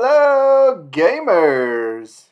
Hello, gamers!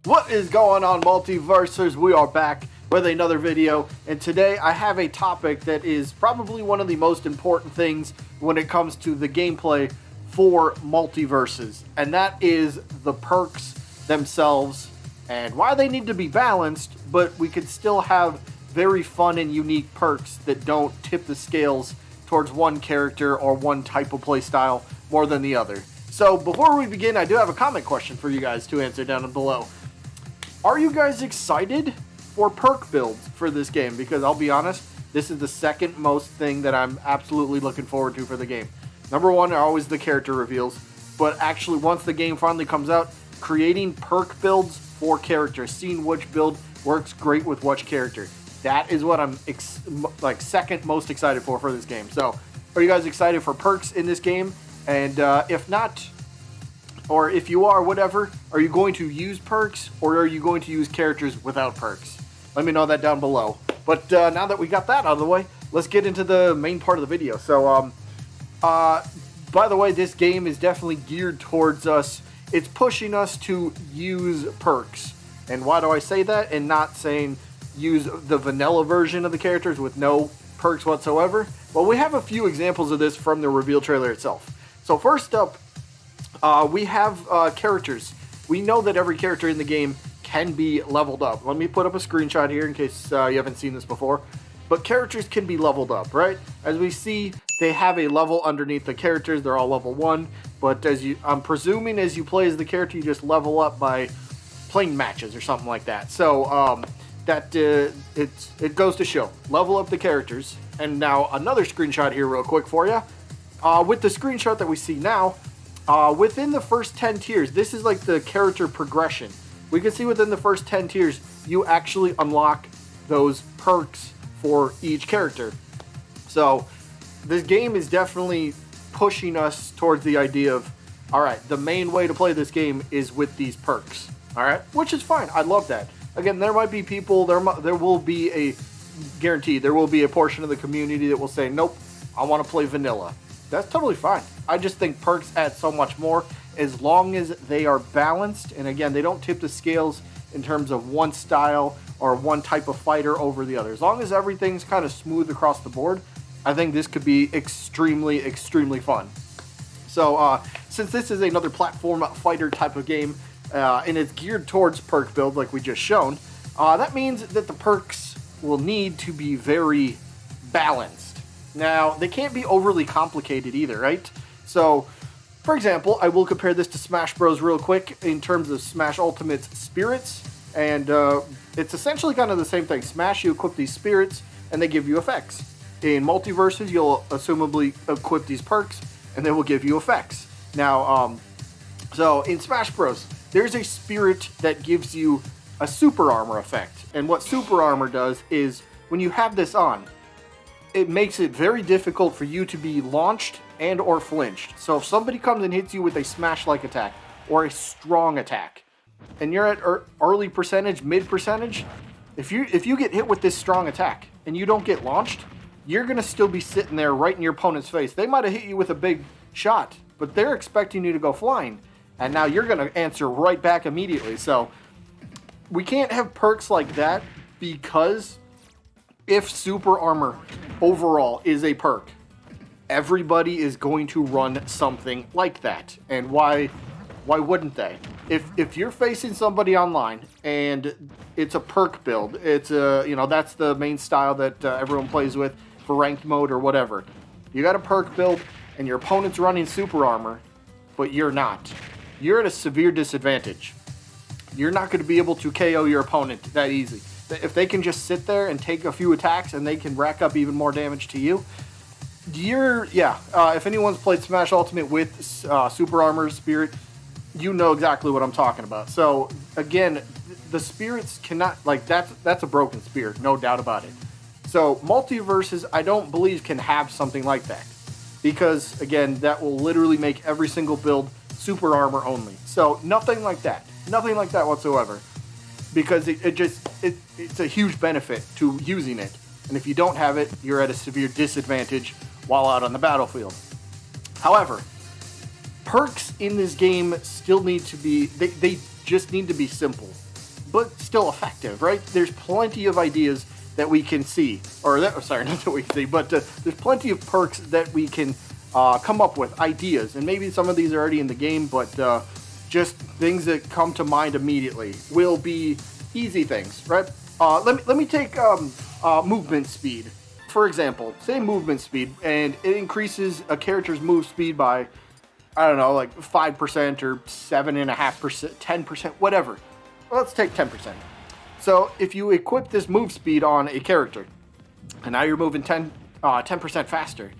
What is going on, Multiversus? We are back with another video, and today I have a topic that is probably one of the most important things when it comes to the gameplay for Multiversus, and that is the perks themselves and why they need to be balanced, but we could still have very fun and unique perks that don't tip the scales towards one character or one type of playstyle more than the other. So before we begin, I do have a comment question for you guys to answer down below. Are you guys excited for perk builds for this game? Because I'll be honest, this is the second most thing that I'm absolutely looking forward to for the game. Number one are always the character reveals, but actually once the game finally comes out, creating perk builds for characters, seeing which build works great with which character. That is what I'm second most excited for this game. So, are you guys excited for perks in this game? And if not, or if you are, whatever, are you going to use perks or are you going to use characters without perks? Let me know that down below. But now that we got that out of the way, let's get into the main part of the video. So, by the way, this game is definitely geared towards us. It's pushing us to use perks. And why do I say that and not saying use the vanilla version of the characters with no perks whatsoever? Well, we have a few examples of this from the reveal trailer itself. So first up, we have characters. We know that every character in the game can be leveled up. Let me put up a screenshot here in case you haven't seen this before. But characters can be leveled up, right? As we see, they have a level underneath the characters. They're all level 1. But I'm presuming as you play as the character, you just level up by playing matches or something like that. So, it goes to show. Level up the characters. And now another screenshot here real quick for you. With the screenshot that we see now, within the first 10 tiers, this is like the character progression. We can see within the first 10 tiers, you actually unlock those perks for each character. So this game is definitely pushing us towards the idea of, alright, the main way to play this game is with these perks. Alright, which is fine. I love that. Again, there might be people, there will be a, guaranteed, there will be a portion of the community that will say, nope, I want to play vanilla. That's totally fine. I just think perks add so much more as long as they are balanced. And again, they don't tip the scales in terms of one style or one type of fighter over the other. As long as everything's kind of smooth across the board, I think this could be extremely, extremely fun. So, since this is another platform fighter type of game, and it's geared towards perk build like we just shown, that means that the perks will need to be very balanced. Now, they can't be overly complicated either, right? So, for example, I will compare this to Smash Bros. Real quick in terms of Smash Ultimate's spirits, and it's essentially kind of the same thing. Smash, you equip these spirits, and they give you effects. In Multiversus, you'll assumably equip these perks, and they will give you effects. Now, so in Smash Bros., there's a spirit that gives you a super armor effect. And what super armor does is, when you have this on, it makes it very difficult for you to be launched and or flinched. So if somebody comes and hits you with a smash-like attack or a strong attack, and you're at early percentage, mid percentage, if you get hit with this strong attack and you don't get launched, you're going to still be sitting there right in your opponent's face. They might have hit you with a big shot, but they're expecting you to go flying. And now you're going to answer right back immediately. So we can't have perks like that, because if super armor overall is a perk, everybody is going to run something like that. And why wouldn't they? If you're facing somebody online and it's a perk build, it's that's the main style that everyone plays with for ranked mode or whatever. You got a perk build and your opponent's running super armor, but you're not. You're at a severe disadvantage. You're not going to be able to KO your opponent that easy. If they can just sit there and take a few attacks and they can rack up even more damage to you, if anyone's played Smash Ultimate with super armor spirit, you know exactly what I'm talking about. So again, the spirits cannot, that's a broken spirit, no doubt about it. So Multiversus, I don't believe, can have something like that, because again, that will literally make every single build super armor only. So nothing like that whatsoever, because it's a huge benefit to using it. And if you don't have it, you're at a severe disadvantage while out on the battlefield. However, perks in this game still need to be, they just need to be simple, but still effective, right? There's plenty of ideas that we can see, or that, sorry, not that we can see, but there's plenty of perks that we can come up with, ideas, and maybe some of these are already in the game, but just things that come to mind immediately will be easy things, right? Let me take movement speed. For example, say movement speed, and it increases a character's move speed by, I don't know, like 5% or 7.5%, 10%, whatever. Well, let's take 10%. So if you equip this move speed on a character, and now you're moving 10% faster,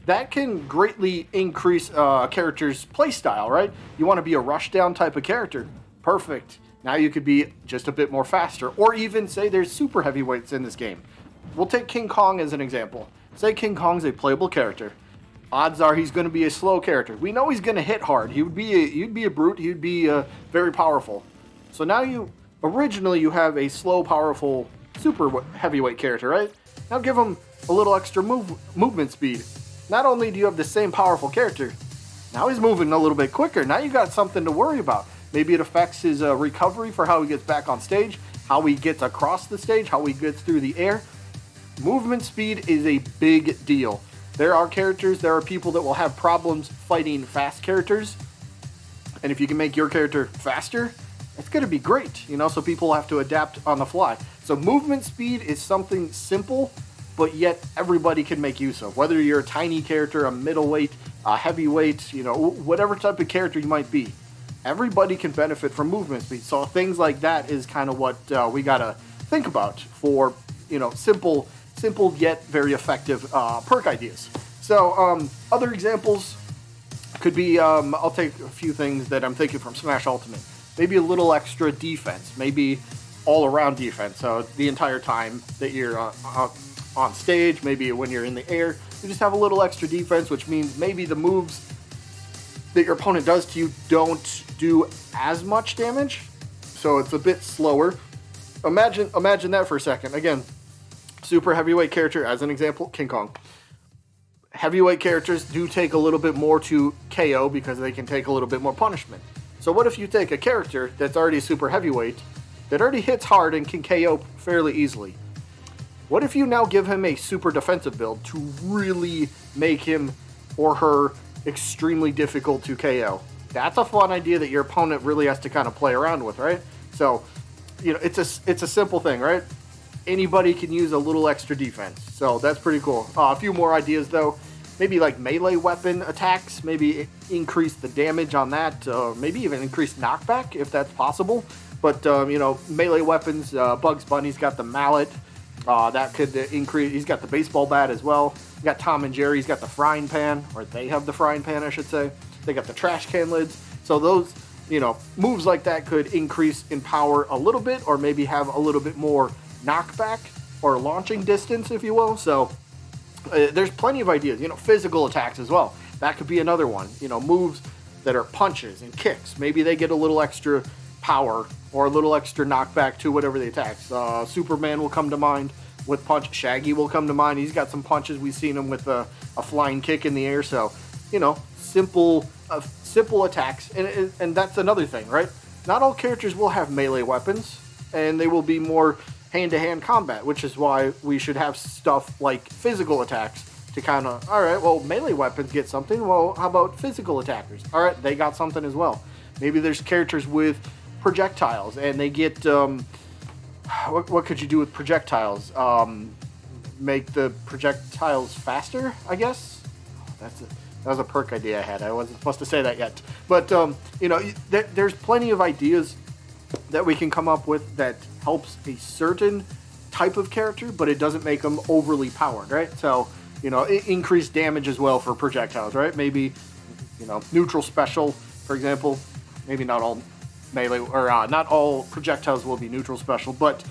that can greatly increase a character's playstyle, right? You want to be a rushdown type of character. Perfect. Now you could be just a bit more faster, or even say there's super heavyweights in this game. We'll take King Kong as an example. Say King Kong's a playable character. Odds are he's going to be a slow character. We know he's going to hit hard. You'd be a brute. He'd be very powerful. So now originally you have a slow, powerful, super heavyweight character, right? Now give him a little extra movement speed. Not only do you have the same powerful character, now he's moving a little bit quicker. Now you got something to worry about. Maybe it affects his recovery for how he gets back on stage, how he gets across the stage, how he gets through the air. Movement speed is a big deal. There are people that will have problems fighting fast characters. And if you can make your character faster, it's going to be great, so people have to adapt on the fly. So movement speed is something simple, but yet everybody can make use of. Whether you're a tiny character, a middleweight, a heavyweight, whatever type of character you might be. Everybody can benefit from movement speed. So things like that is kind of what we got to think about for, simple yet very effective perk ideas. So other examples could be, I'll take a few things that I'm thinking from Smash Ultimate. Maybe a little extra defense, maybe all-around defense. So the entire time that you're on stage, maybe when you're in the air, you just have a little extra defense, which means maybe the moves that your opponent does to you don't do as much damage. So it's a bit slower. Imagine that for a second. Again, super heavyweight character, as an example, King Kong. Heavyweight characters do take a little bit more to KO because they can take a little bit more punishment. So what if you take a character that's already super heavyweight, that already hits hard and can KO fairly easily? What if you now give him a super defensive build to really make him or her extremely difficult to KO? That's a fun idea that your opponent really has to kind of play around with, right? So, it's a simple thing, right? Anybody can use a little extra defense. So that's pretty cool. A few more ideas though. Maybe like melee weapon attacks, maybe increase the damage on that, maybe even increase knockback if that's possible. But, melee weapons, Bugs Bunny's got the mallet, that could increase, he's got the baseball bat as well. You got Tom and Jerry's got the frying pan, or they have the frying pan, I should say. They got the trash can lids. So those, moves like that could increase in power a little bit, or maybe have a little bit more knockback or launching distance, if you will. So there's plenty of ideas. Physical attacks as well. That could be another one. Moves that are punches and kicks. Maybe they get a little extra power or a little extra knockback to whatever they attack. Superman will come to mind with punch. Shaggy will come to mind. He's got some punches. We've seen him with a flying kick in the air. So, simple attacks. And that's another thing, right? Not all characters will have melee weapons, and they will be more hand-to-hand combat, which is why we should have stuff like physical attacks to kind of, all right, well, melee weapons get something. Well, how about physical attackers? All right, they got something as well. Maybe there's characters with projectiles, and they get, what could you do with projectiles? Make the projectiles faster, I guess? That was a perk idea I had. I wasn't supposed to say that yet. But, there's plenty of ideas that we can come up with that helps a certain type of character, but it doesn't make them overly powered, right? So, increased damage as well for projectiles, right? Maybe, neutral special, for example. Maybe not all melee, or not all projectiles will be neutral special, but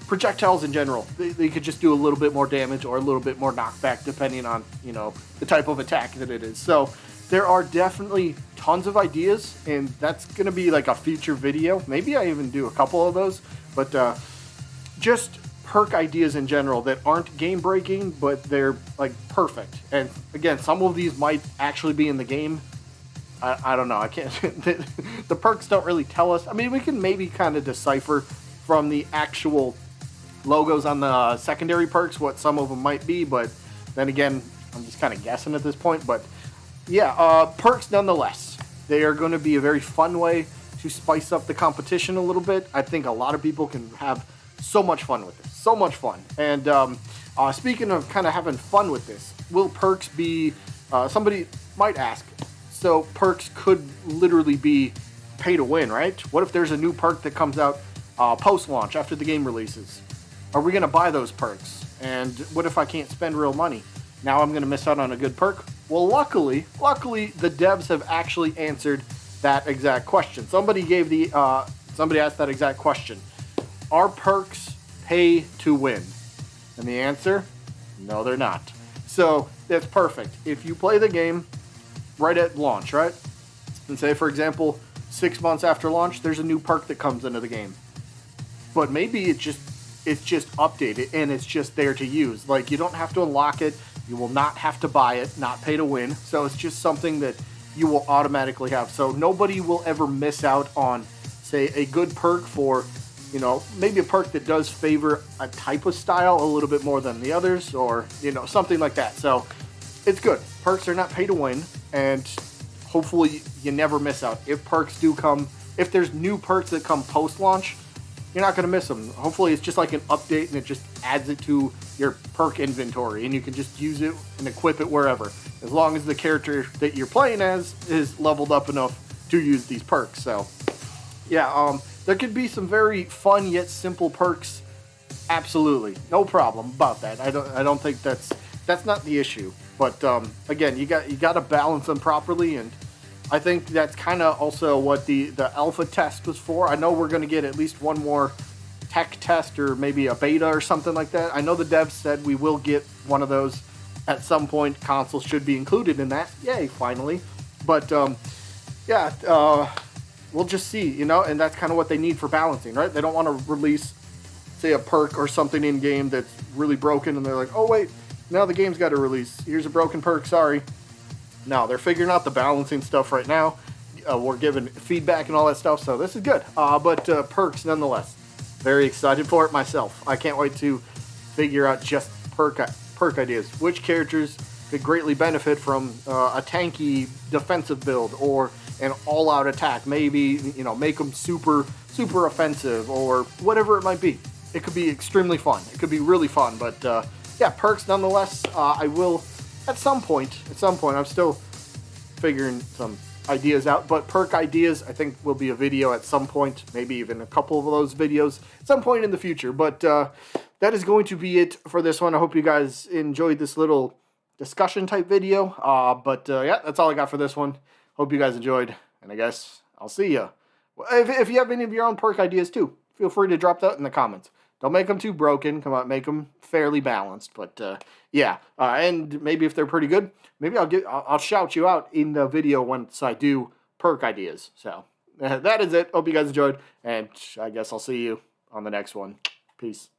projectiles in general, they could just do a little bit more damage or a little bit more knockback depending on, the type of attack that it is. So there are definitely tons of ideas, and that's going to be like a feature video. Maybe I even do a couple of those, but just perk ideas in general that aren't game breaking, but they're like perfect. And again, some of these might actually be in the game. I don't know. I can't. The perks don't really tell us. I mean, we can maybe kind of decipher from the actual logos on the secondary perks what some of them might be, but then again, I'm just kind of guessing at this point. But yeah, perks nonetheless. They are going to be a very fun way to spice up the competition a little bit. I think a lot of people can have so much fun with this. So much fun. And speaking of kind of having fun with this, will perks be, somebody might ask, so perks could literally be pay to win, right? What if there's a new perk that comes out post-launch after the game releases? Are we going to buy those perks? And what if I can't spend real money? Now I'm going to miss out on a good perk? Well, luckily, the devs have actually answered that exact question. Somebody asked that exact question. Are perks pay to win? And the answer, no, they're not. So that's perfect. If you play the game right at launch, right? And say, for example, 6 months after launch, there's a new perk that comes into the game. But maybe it's just updated and it's just there to use. Like, you don't have to unlock it. You will not have to buy it, not pay to win. So it's just something that you will automatically have. So nobody will ever miss out on, say, a good perk for, you know, maybe a perk that does favor a type of style a little bit more than the others, or, you know, something like that. So it's good. Perks are not pay to win, and hopefully you never miss out. If perks do come, if there's new perks that come post-launch, you're not going to miss them. Hopefully it's just like an update and it just adds it to your perk inventory and you can just use it and equip it wherever, as long as the character that you're playing as is leveled up enough to use these perks. So yeah, there could be some very fun yet simple perks. Absolutely, no problem about that. I don't think that's not the issue. But again, you got to balance them properly, and I think that's kind of also what the alpha test was for. I know we're going to get at least one more tech test or maybe a beta or something like that. I know the devs said we will get one of those at some point. Consoles should be included in that. Yay, finally. But yeah, we'll just see, you know, and that's kind of what they need for balancing, right? They don't want to release, say, a perk or something in-game that's really broken, and they're like, oh, wait, now the game's got to release. Here's a broken perk, sorry. No, they're figuring out the balancing stuff right now. We're giving feedback and all that stuff, so this is good. But perks nonetheless. Very excited for it myself. I can't wait to figure out just perk ideas. Which characters could greatly benefit from a tanky defensive build or an all-out attack? Maybe, you know, make them super offensive or whatever it might be. It could be extremely fun. It could be really fun. But yeah, perks nonetheless. I will. At some point, I'm still figuring some ideas out, but perk ideas, I think, will be a video at some point, maybe even a couple of those videos at some point in the future. But that is going to be it for this one. I hope you guys enjoyed this little discussion type video. Yeah, that's all I got for this one. Hope you guys enjoyed, and I guess I'll see ya. If you have any of your own perk ideas too, feel free to drop that in the comments. Don't make them too broken. Come on, make them fairly balanced. But yeah, and maybe if they're pretty good, maybe I'll shout you out in the video once I do perk ideas. So that is it. Hope you guys enjoyed, and I guess I'll see you on the next one. Peace.